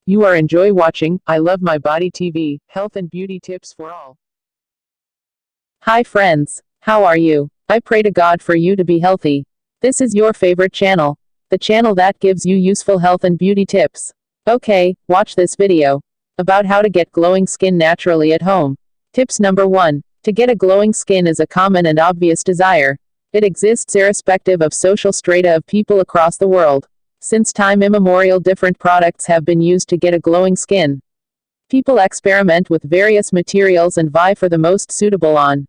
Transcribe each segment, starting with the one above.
You are enjoy watching I Love My Body TV, health and beauty tips for all. Hi friends, how are you? I pray to God for you to be healthy. This is your favorite channel, the channel that gives you useful health and beauty tips. Okay, watch this video about how to get glowing skin naturally at home. Tips number 1. To get a glowing skin is a common and obvious desire. It exists irrespective of social strata of people across the world. Since time immemorial, different products have been used to get a glowing skin. People experiment with various materials and vie for the most suitable on.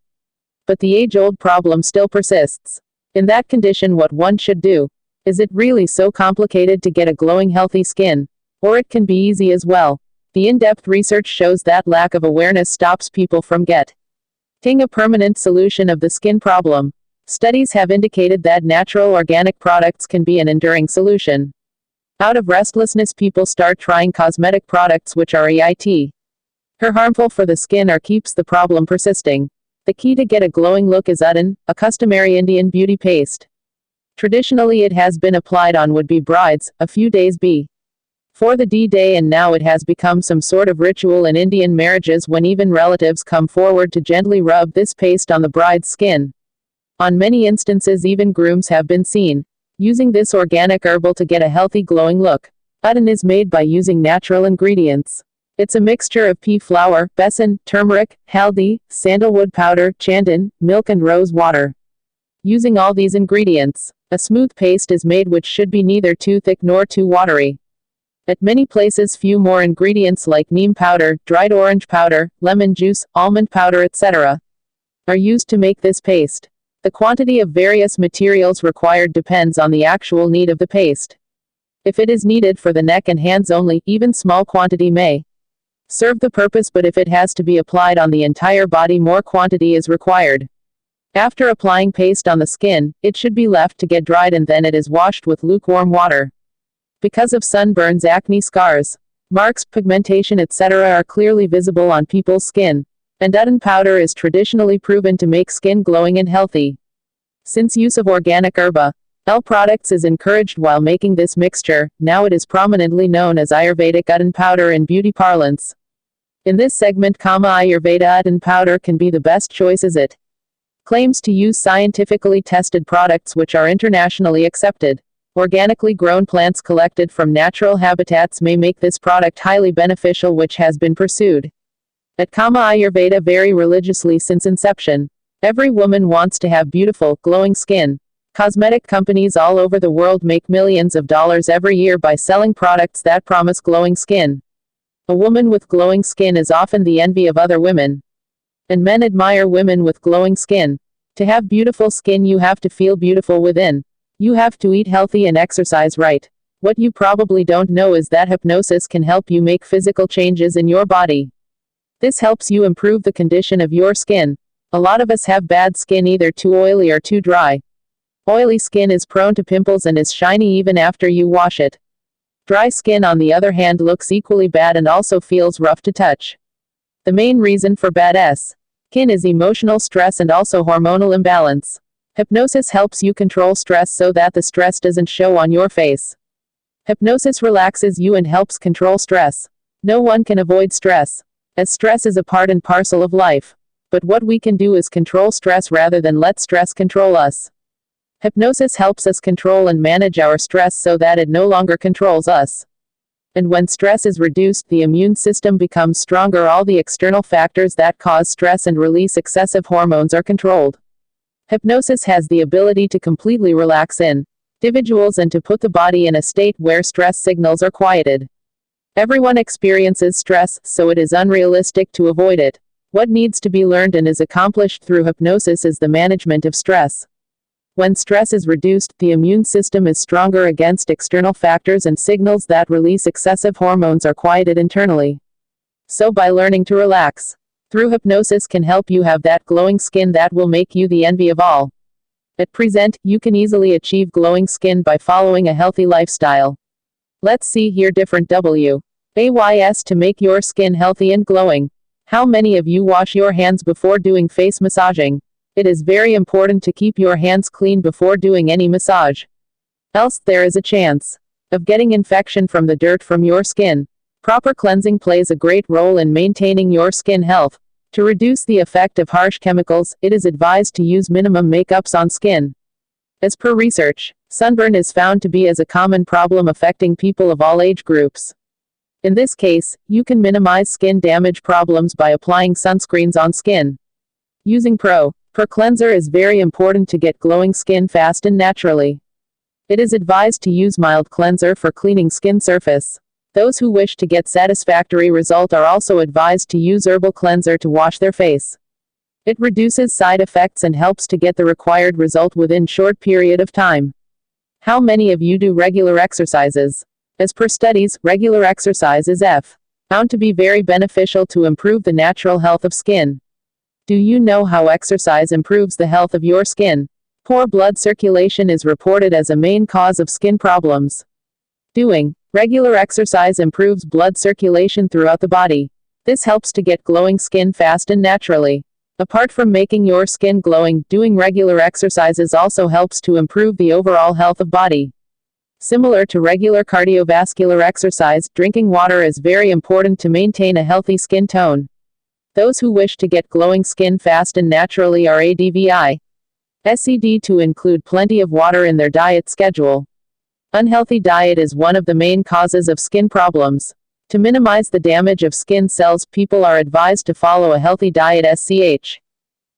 But the age-old problem still persists. In that condition, what one should do? Is it really so complicated to get a glowing healthy skin? Or it can be easy as well. The in-depth research shows that lack of awareness stops people from getting a permanent solution of the skin problem. Studies have indicated that natural organic products can be an enduring solution. Out of restlessness, people start trying cosmetic products which are harmful for the skin or keeps the problem persisting. The key to get a glowing look is Udden, a customary Indian beauty paste. Traditionally, it has been applied on would-be brides a few days before the D-Day, and now it has become some sort of ritual in Indian marriages when even relatives come forward to gently rub this paste on the bride's skin. On many instances, even grooms have been seen using this organic herbal to get a healthy glowing look. Udden is made by using natural ingredients. It's a mixture of pea flour, besan, turmeric, haldi, sandalwood powder, chandan, milk and rose water. Using all these ingredients, a smooth paste is made which should be neither too thick nor too watery. At many places, few more ingredients like neem powder, dried orange powder, lemon juice, almond powder, etc. are used to make this paste. The quantity of various materials required depends on the actual need of the paste. If it is needed for the neck and hands only, even small quantity may serve the purpose, but if it has to be applied on the entire body, more quantity is required. After applying paste on the skin, it should be left to get dried and then it is washed with lukewarm water. Because of sunburns, acne, scars, marks, pigmentation, etc. are clearly visible on people's skin, and Udden powder is traditionally proven to make skin glowing and healthy. Since use of organic herba products is encouraged while making this mixture, now it is prominently known as Ayurvedic Udden powder in beauty parlance. In this segment, Ayurveda Udden powder can be the best choice as it claims to use scientifically tested products which are internationally accepted. Organically grown plants collected from natural habitats may make this product highly beneficial, which has been pursued at Ayurveda very religiously since inception. Every woman wants to have beautiful, glowing skin. Cosmetic companies all over the world make millions of dollars every year by selling products that promise glowing skin. A woman with glowing skin is often the envy of other women. And men admire women with glowing skin. To have beautiful skin, you have to feel beautiful within. You have to eat healthy and exercise right. What you probably don't know is that hypnosis can help you make physical changes in your body. This helps you improve the condition of your skin. A lot of us have bad skin, either too oily or too dry. Oily skin is prone to pimples and is shiny even after you wash it. Dry skin, on the other hand, looks equally bad and also feels rough to touch. The main reason for bad skin is emotional stress and also hormonal imbalance. Hypnosis helps you control stress so that the stress doesn't show on your face. Hypnosis relaxes you and helps control stress. No one can avoid stress, as stress is a part and parcel of life. But what we can do is control stress rather than let stress control us. Hypnosis helps us control and manage our stress so that it no longer controls us. And when stress is reduced, the immune system becomes stronger. All the external factors that cause stress and release excessive hormones are controlled. Hypnosis has the ability to completely relax individuals and to put the body in a state where stress signals are quieted. Everyone experiences stress, so it is unrealistic to avoid it. What needs to be learned and is accomplished through hypnosis is the management of stress. When stress is reduced, the immune system is stronger against external factors and signals that release excessive hormones are quieted internally. So by learning to relax through hypnosis can help you have that glowing skin that will make you the envy of all. At present, you can easily achieve glowing skin by following a healthy lifestyle. Let's see here different ways to make your skin healthy and glowing. How many of you wash your hands before doing face massaging? It is very important to keep your hands clean before doing any massage. Else, there is a chance of getting infection from the dirt from your skin. Proper cleansing plays a great role in maintaining your skin health. To reduce the effect of harsh chemicals, it is advised to use minimum makeups on skin. As per research, sunburn is found to be as a common problem affecting people of all age groups. In this case, you can minimize skin damage problems by applying sunscreens on skin. Using Pro cleanser is very important to get glowing skin fast and naturally. It is advised to use mild cleanser for cleaning skin surface. Those who wish to get satisfactory result are also advised to use herbal cleanser to wash their face. It reduces side effects and helps to get the required result within short period of time. How many of you do regular exercises? As per studies, regular exercise is found to be very beneficial to improve the natural health of skin. Do you know how exercise improves the health of your skin? Poor blood circulation is reported as a main cause of skin problems. Doing regular exercise improves blood circulation throughout the body. This helps to get glowing skin fast and naturally. Apart from making your skin glowing, doing regular exercises also helps to improve the overall health of body. Similar to regular cardiovascular exercise, drinking water is very important to maintain a healthy skin tone. Those who wish to get glowing skin fast and naturally are advised to include plenty of water in their diet schedule. Unhealthy diet is one of the main causes of skin problems. To minimize the damage of skin cells, people are advised to follow a healthy diet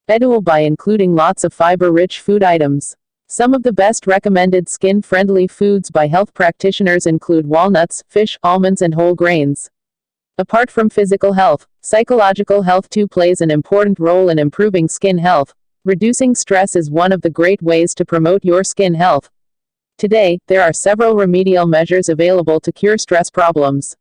by including lots of fiber-rich food items. Some of the best recommended skin-friendly foods by health practitioners include walnuts, fish, almonds, and whole grains. Apart from physical health, psychological health too plays an important role in improving skin health. Reducing stress is one of the great ways to promote your skin health. Today, there are several remedial measures available to cure stress problems.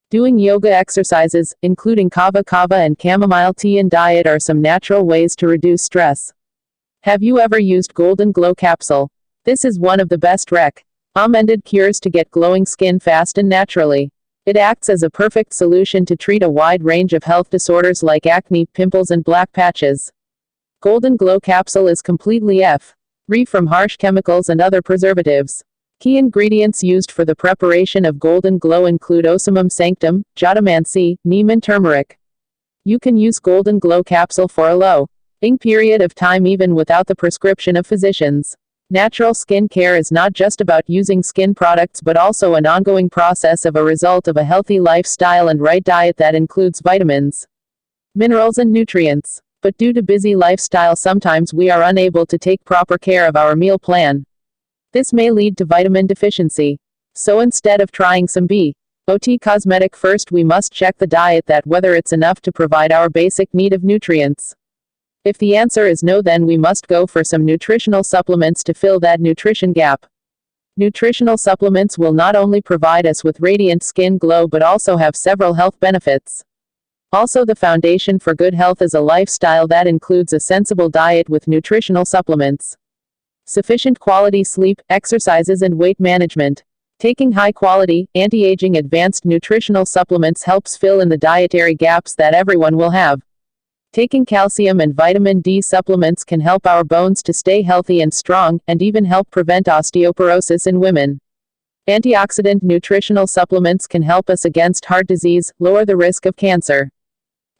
Doing yoga exercises, including kava and chamomile tea and diet, are some natural ways to reduce stress. Have you ever used Golden Glow Capsule? This is one of the best recommended cures to get glowing skin fast and naturally. It acts as a perfect solution to treat a wide range of health disorders like acne, pimples, and black patches. Golden Glow Capsule is completely free from harsh chemicals and other preservatives. Key ingredients used for the preparation of Golden Glow include Ocimum sanctum, jatamansi, neem, and turmeric. You can use Golden Glow Capsule for a long period of time even without the prescription of physicians. Natural skin care is not just about using skin products but also an ongoing process of a result of a healthy lifestyle and right diet that includes vitamins, minerals, and nutrients. But due to busy lifestyle, sometimes we are unable to take proper care of our meal plan. This may lead to vitamin deficiency. So instead of trying some BOT cosmetic, first we must check the diet that whether it's enough to provide our basic need of nutrients. If the answer is no, then we must go for some nutritional supplements to fill that nutrition gap. Nutritional supplements will not only provide us with radiant skin glow but also have several health benefits. Also, the foundation for good health is a lifestyle that includes a sensible diet with nutritional supplements, sufficient quality sleep, exercises, and weight management. Taking high-quality, anti-aging advanced nutritional supplements helps fill in the dietary gaps that everyone will have. Taking calcium and vitamin D supplements can help our bones to stay healthy and strong, and even help prevent osteoporosis in women. Antioxidant nutritional supplements can help us against heart disease, lower the risk of cancer,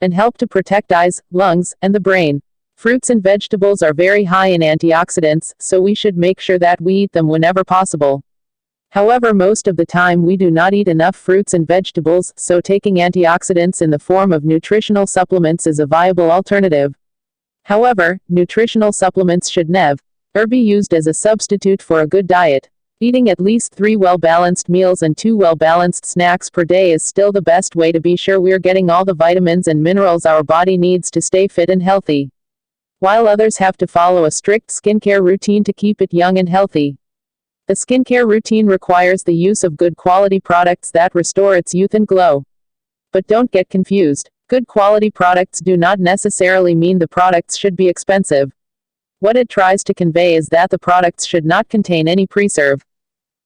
and help to protect eyes, lungs, and the brain. Fruits and vegetables are very high in antioxidants, so we should make sure that we eat them whenever possible. However, most of the time we do not eat enough fruits and vegetables, so taking antioxidants in the form of nutritional supplements is a viable alternative. However, nutritional supplements should never be used as a substitute for a good diet. Eating at least 3 well-balanced meals and 2 well-balanced snacks per day is still the best way to be sure we're getting all the vitamins and minerals our body needs to stay fit and healthy. While others have to follow a strict skincare routine to keep it young and healthy. The skincare routine requires the use of good quality products that restore its youth and glow. But don't get confused. Good quality products do not necessarily mean the products should be expensive. What it tries to convey is that the products should not contain any preservatives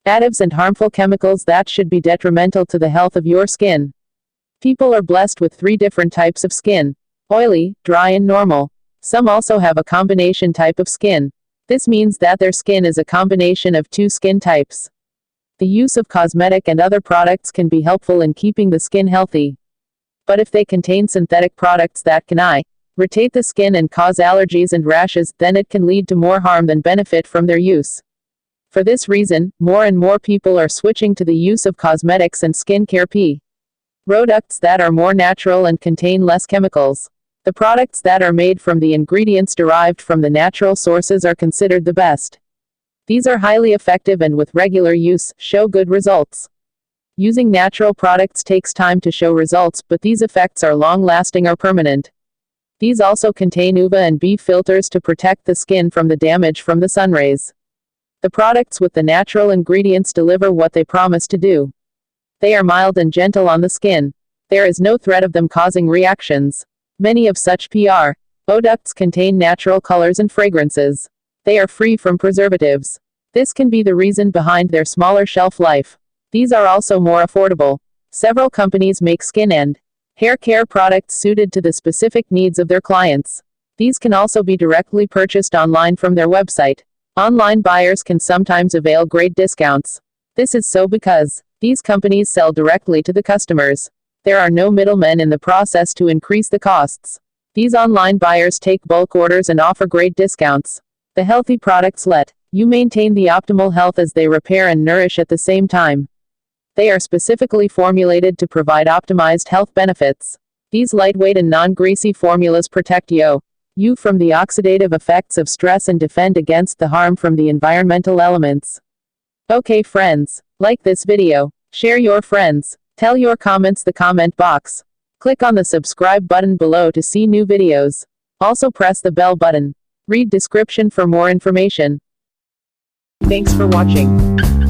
and harmful chemicals that should be detrimental to the health of your skin. People are blessed with 3 different types of skin: oily, dry, and normal. Some also have a combination type of skin. This means that their skin is a combination of 2 skin types. The use of cosmetic and other products can be helpful in keeping the skin healthy. But if they contain synthetic products that can irritate the skin and cause allergies and rashes, then it can lead to more harm than benefit from their use. For this reason, more and more people are switching to the use of cosmetics and skincare products that are more natural and contain less chemicals. The products that are made from the ingredients derived from the natural sources are considered the best. These are highly effective and with regular use, show good results. Using natural products takes time to show results, but these effects are long-lasting or permanent. These also contain UVA and B filters to protect the skin from the damage from the sun rays. The products with the natural ingredients deliver what they promise to do. They are mild and gentle on the skin. There is no threat of them causing reactions. Many of such products contain natural colors and fragrances. They are free from preservatives. This can be the reason behind their smaller shelf life. These are also more affordable. Several companies make skin and hair care products suited to the specific needs of their clients. These can also be directly purchased online from their website. Online buyers can sometimes avail great discounts. This is so because these companies sell directly to the customers. There are no middlemen in the process to increase the costs. These online buyers take bulk orders and offer great discounts. The healthy products let you maintain the optimal health as they repair and nourish at the same time. They are specifically formulated to provide optimized health benefits. These lightweight and non-greasy formulas protect you from the oxidative effects of stress and defend against the harm from the environmental elements. Okay friends, like this video, share your friends, tell your comments the comment box. Click on the subscribe button below to see new videos. Also press the bell button. Read description for more information. Thanks for watching.